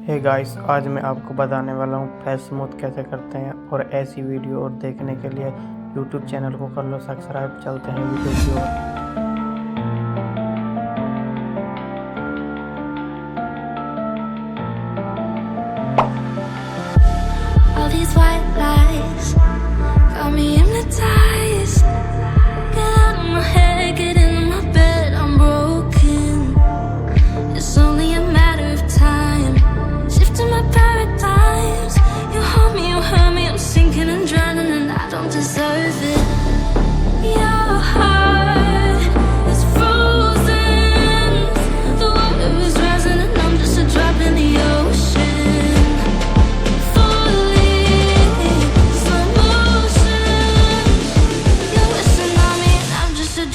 Hey guys, आज मैं आपको बताने वाला हूँ फेस स्मूथ कैसे करते हैं। और ऐसी वीडियो और देखने के लिए यूट्यूब चैनल को कर लो सब्सक्राइब। चलते हैं वीडियो की ओर। All these white lies got me hypnotized. Get out of my head, get into my bed, I'm broken. It's only a matter of time, shifting my paradigms. You hold me, you hurt me, I'm sinking and drowning, and I don't deserve it. Your heart is frozen, the water is rising, and I'm just a drop in the ocean.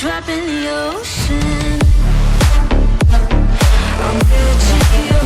Drop in the ocean. I'm reaching your